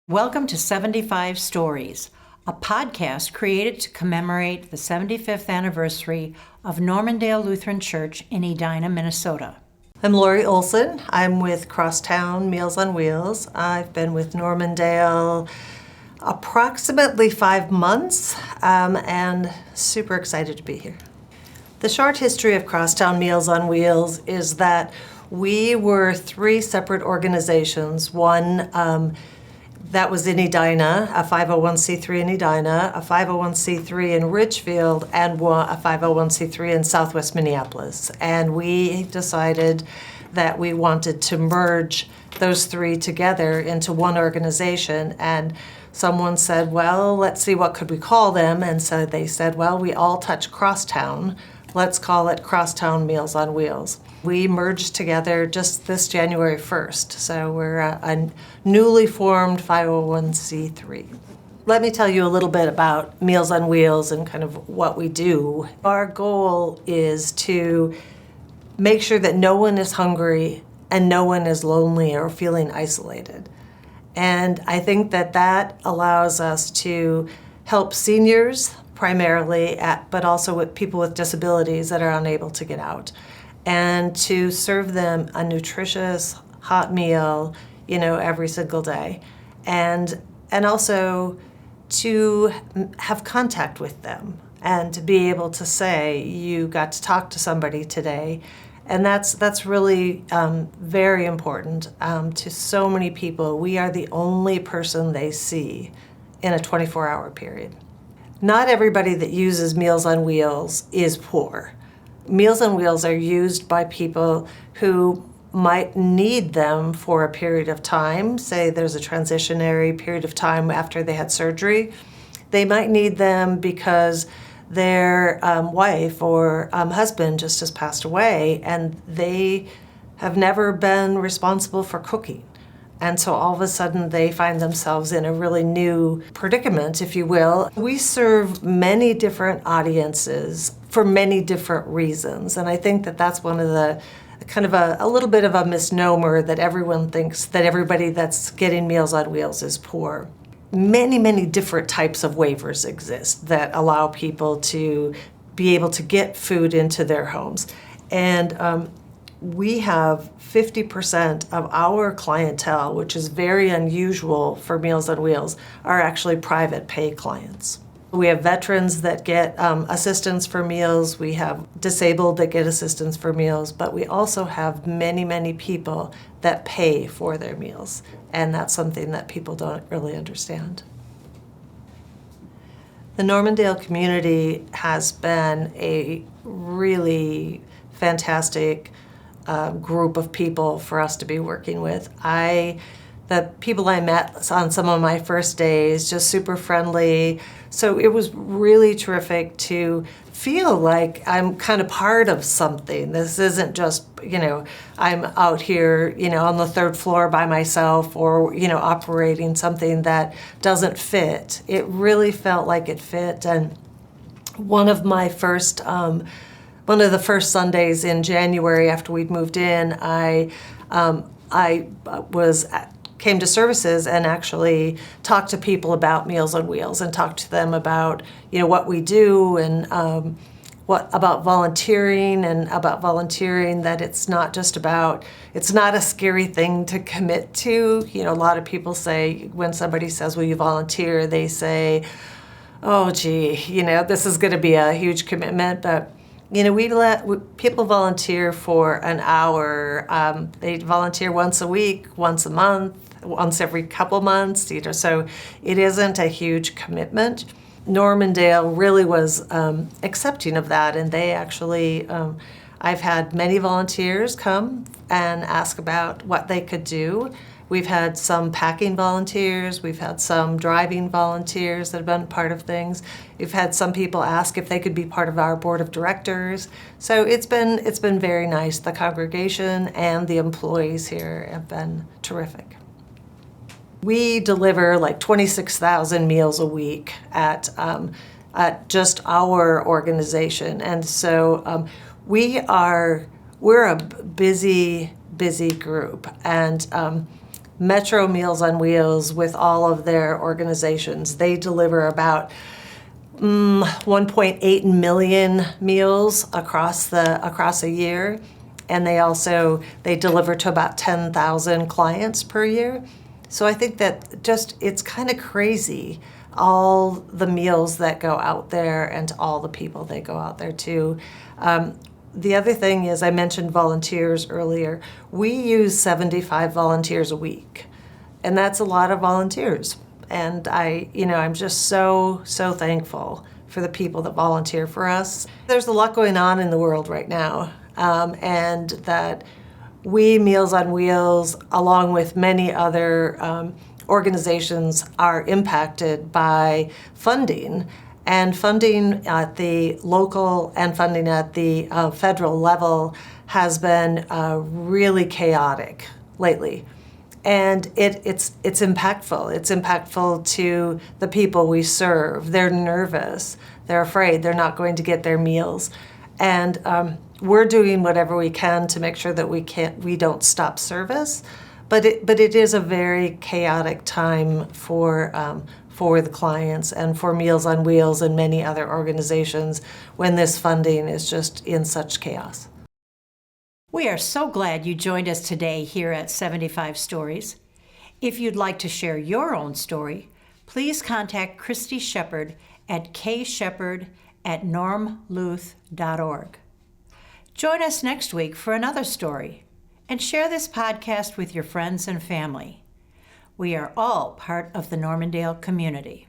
Welcome to 75 Stories, a podcast created to commemorate the 75th anniversary of Normandale Lutheran Church in Edina, Minnesota. I'm Lori Olson. I'm with Crosstown Meals on Wheels. I've been with Normandale approximately 5 months and super excited to be here. The short history of Crosstown Meals on Wheels is that we were 3 separate organizations. One that was in Edina, a 501c3 in Edina, a 501c3 in Ridgefield, and a 501c3 in Southwest Minneapolis. And we decided that we wanted to merge those 3 together into one organization. And someone said, well, let's see, what could we call them? And so they said, well, we all touch Crosstown. Let's call it Crosstown Meals on Wheels. We merged together just this January 1st, so we're a newly formed 501c3. Let me tell you a little bit about Meals on Wheels and kind of what we do. Our goal is to make sure that no one is hungry and no one is lonely or feeling isolated. And I think that allows us to help seniors primarily, but also with people with disabilities that are unable to get out, and to serve them a nutritious, hot meal, every single day. And also to have contact with them and to be able to say, you got to talk to somebody today. And that's really very important to so many people. We are the only person they see in a 24-hour period. Not everybody that uses Meals on Wheels is poor. Meals on Wheels are used by people who might need them for a period of time. Say there's a transitionary period of time after they had surgery. They might need them because their wife or husband just has passed away and they have never been responsible for cooking. And so all of a sudden they find themselves in a really new predicament, if you will. We serve many different audiences for many different reasons. And I think that's one of the kind of a little bit of a misnomer that everyone thinks that everybody that's getting Meals on Wheels is poor. Many, many different types of waivers exist that allow people to be able to get food into their homes. And we have 50% of our clientele, which is very unusual for Meals on Wheels, are actually private pay clients. We have veterans that get assistance for meals. We have disabled that get assistance for meals, but we also have many, many people that pay for their meals. And that's something that people don't really understand. The Normandale community has been a really fantastic group of people for us to be working with. The people I met on some of my first days, just super friendly. So it was really terrific to feel like I'm kind of part of something. This isn't just, I'm out here, on the 3rd floor by myself or, operating something that doesn't fit. It really felt like it fit. And one of the first Sundays in January after we'd moved in, I came to services and actually talked to people about Meals on Wheels and talked to them about, what we do and about volunteering and about volunteering, that it's not a scary thing to commit to. A lot of people say, when somebody says, will you volunteer, they say, oh gee, this is gonna be a huge commitment, but we let people volunteer for an hour. They volunteer once a week, once a month, once every couple months, so it isn't a huge commitment. Normandale really was accepting of that, and they actually, I've had many volunteers come and ask about what they could do. We've had some packing volunteers, we've had some driving volunteers that have been part of things. We've had some people ask if they could be part of our board of directors. So it's been very nice. The congregation and the employees here have been terrific. We deliver like 26,000 meals a week at just our organization. And so we're a busy group. And Metro Meals on Wheels with all of their organizations. They deliver about 1.8 million meals across a year, and they deliver to about 10,000 clients per year. So I think that it's kind of crazy, all the meals that go out there and all the people they go out there to. The other thing is, I mentioned volunteers earlier. We use 75 volunteers a week, and that's a lot of volunteers. And I'm just so thankful for the people that volunteer for us. There's a lot going on in the world right now, and that we, Meals on Wheels, along with many other organizations, are impacted by funding. And funding at the local and funding at the federal level has been really chaotic lately. And it's impactful. It's impactful to the people we serve. They're nervous. They're afraid they're not going to get their meals. And we're doing whatever we can to make sure that we don't stop service. But it is a very chaotic time for the clients and for Meals on Wheels and many other organizations when this funding is just in such chaos. We are so glad you joined us today here at 75 Stories. If you'd like to share your own story, please contact Christy Shepard at kshepard@normluth.org. Join us next week for another story, and share this podcast with your friends and family. We are all part of the Normandale community.